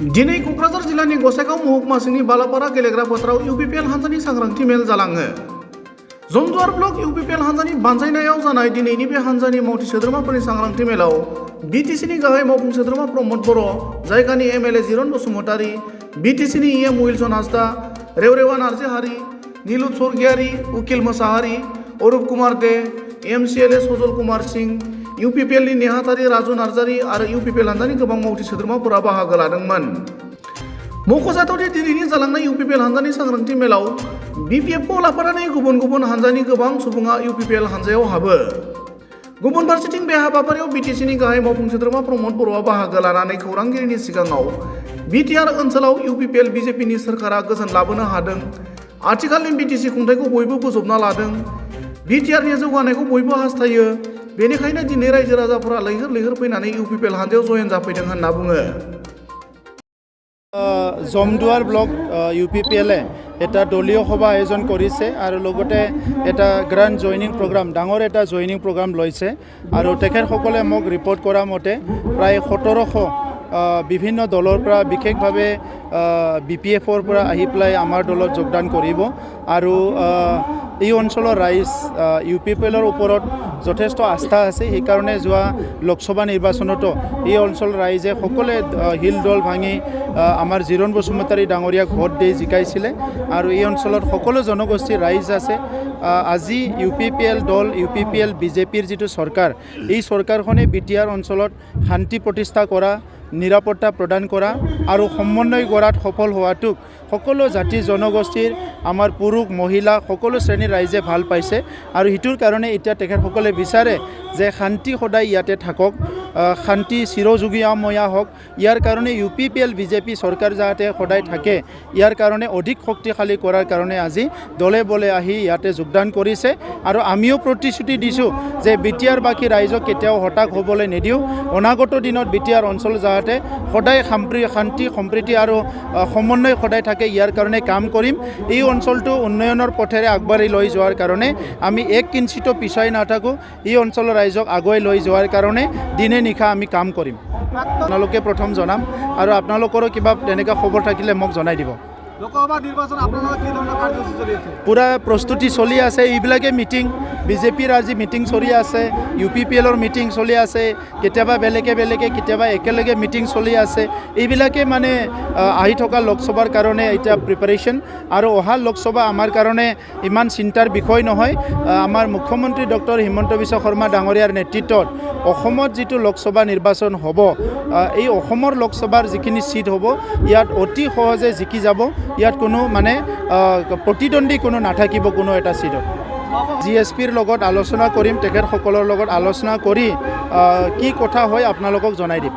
दिनै क'क्राझार जिल्लानि गसाइगाव महकुमा सिंनि बालापारा गेलेग्रा फोथाराव इउपिपिएल हान्जानि सांग्रांथि मेल जालाङो। जमदुवार ब्लक इउपिपिएल हान्जानि बानजायनायाव जानाय दिनैनि बे हान्जानि मावथि सोद्रोमाफोरनि सांग्रांथि मेलाव बिटिसिनि गाहाय मावफुं सोद्रोमा प्रमद बर', जायगानि एमएलए जिरन बसुमतारी, बिटिसिनि इएम उइलसन हासदा, रेवरेवा नार्जिहारि, नीलुत स्वर्गियारि, उकिल मोसाहारि, अरूप कुमार दे, एमसिएलए सजल कुमार सिंह, इउपिपिएलनि नेहाथारि राजु नार्जारि आरो इउपिपिएल हान्जानि गोबां मावथि सोद्रोमाफोरा बाहागो लादोंमोन। मख'जाथावदि दिनैनि जालांनाय इउपिपिएल हान्जानि सांग्रांथि मेलाव बिपिएफखौ लाफानानै गुबुन गुबुन हान्जानि गोबां सुबुङा इउपिपिएल हान्जायाव हाबो। गुबुन फारसेथिं बे हाबाफारियाव बिटिसिनि गाहाय मावफुं सोद्रोमा प्रमद बर'आ बाहागो लानानै खौरांगिरिनि सिगाङाव बिटिआर ओनसोलाव इउपिपिएल बिजेपिनि सोरखारा गोजोन लाबोनो हादों, आथिखालनि बिटिसि खुंथायखौ बयबो बोजबना लादों, बिटिआरनि जौगानायखौ बयबो हास्थायो, बेनिखायनो दिनै रायजो राजाफोरा लैहोर लैहोर फैनानै इउपिपिएल हान्जायाव जयेन जाफैदों होनना बुङो। জমদুৱাৰ ব্লক ইউপিপিএলে এটা দলীয় সভা আয়োজন কৰিছে আৰু লগতে এটা গ্ৰাণ্ড জইনিং প্ৰগ্ৰাম, ডাঙৰ এটা জইনিং প্ৰগ্ৰাম লৈছে আৰু তেখেতসকলে মোক ৰিপৰ্ট কৰা মতে প্ৰায় 1700 বিভিন্ন দলৰ পৰা বিশেষভাৱে বিপিএফৰ পৰা আহি পেলাই আমাৰ দলত যোগদান কৰিব আৰু এই অঞ্চলৰ ৰাইজ ইউপিপিএলৰ ওপৰত যথেষ্ট আস্থা আছে। সেইকাৰণে যোৱা লোকসভা নিৰ্বাচনতো এই অঞ্চলৰ ৰাইজে সকলোৱে হিল দল ভাঙি আমাৰ জিৰণ বসুমতাৰী ডাঙৰীয়াক ভোট দি জিকাইছিলে আৰু এই অঞ্চলত সকলো জনগোষ্ঠীৰ ৰাইজ আছে। আজি ইউপিপিএল দল, ইউপিপিএল বিজেপিৰ যিটো চৰকাৰ, এই চৰকাৰখনে বিটিআৰ অঞ্চলত শান্তি প্ৰতিষ্ঠা কৰা, নিৰাপত্তা প্ৰদান কৰা আৰু সমন্বয় কৰাত সফল হোৱাটোক সকলো জাতি জনগোষ্ঠীৰ আমাৰ পুৰুষ মহিলা সকলো শ্ৰেণীৰ ৰাইজে ভাল পাইছে আৰু সিটোৰ কাৰণে এতিয়া তেখেতসকলে বিচাৰে যে শান্তি সদায় ইয়াতে থাকক, শান্তি চিৰযুগীয়াময়া হওক। ইয়াৰ কাৰণে ইউপিপিএল বিজেপি চৰকাৰ যাতে সদায় থাকে, ইয়াৰ কাৰণে অধিক শক্তিশালী কৰাৰ কাৰণে আজি দলে বলে আহি ইয়াতে যোগদান কৰিছে আৰু আমিও প্ৰতিশ্ৰুতি দিছোঁ যে বিটিআৰ বাকী ৰাইজক কেতিয়াও হতাশ হ'বলৈ নিদিওঁ। অনাগত দিনত বিটিআৰ অঞ্চল যাতে সদায় শান্তি সম্প্ৰীতি আৰু সমন্বয় সদায় থাকে, ইয়াৰ কাৰণে কাম কৰিম। এই অঞ্চলটো উন্নয়নৰ পথেৰে আগবাঢ়ি লৈ যোৱাৰ কাৰণে আমি এক কিঞ্চিতো পিছাই নাথাকোঁ। এই অঞ্চলৰ ৰাইজক আগুৱাই লৈ যোৱাৰ কাৰণে দিনে নিশা আমি কাম কৰিম। আপোনালোকে প্ৰথম জনাম আৰু আপোনালোকৰো কিবা তেনেকুৱা খবৰ থাকিলে মোক জনাই দিব। লোকসভা নিৰ্বাচন আপোনালোকৰ কি ধৰণৰ কাৰ্যসূচী চলি আছে? পূৰা প্ৰস্তুতি চলি আছে। এইবিলাকে মিটিং, বিজেপিৰ আজি মিটিং চলি আছে, ইউপিপিএলৰ মিটিং চলি আছে, কেতিয়াবা বেলেগে কেতিয়াবা একেলগে মিটিং চলি আছে। এইবিলাকে মানে আহি থকা লোকসভাৰ কাৰণে এতিয়া প্ৰিপাৰেশ্যন আৰু অহা লোকসভা আমাৰ কাৰণে ইমান চিন্তাৰ বিষয় নহয়। আমাৰ মুখ্যমন্ত্ৰী ডক্টৰ হিমন্ত বিশ্ব শৰ্মা ডাঙৰীয়াৰ নেতৃত্বত অসমত যিটো লোকসভা নিৰ্বাচন হ'ব, এই অসমৰ লোকসভাৰ যিখিনি ছিট হ'ব ইয়াত অতি সহজে জিকি যাব। ইয়াত কোনো মানে প্ৰতিদ্বন্দ্বী কোনো নাথাকিব কোনো এটা ছিটত। জিএছপিৰ লগত আলোচনা কৰিম, তেখেতসকলৰ লগত আলোচনা কৰি কি কথা হয় আপোনালোকক জনাই দিম।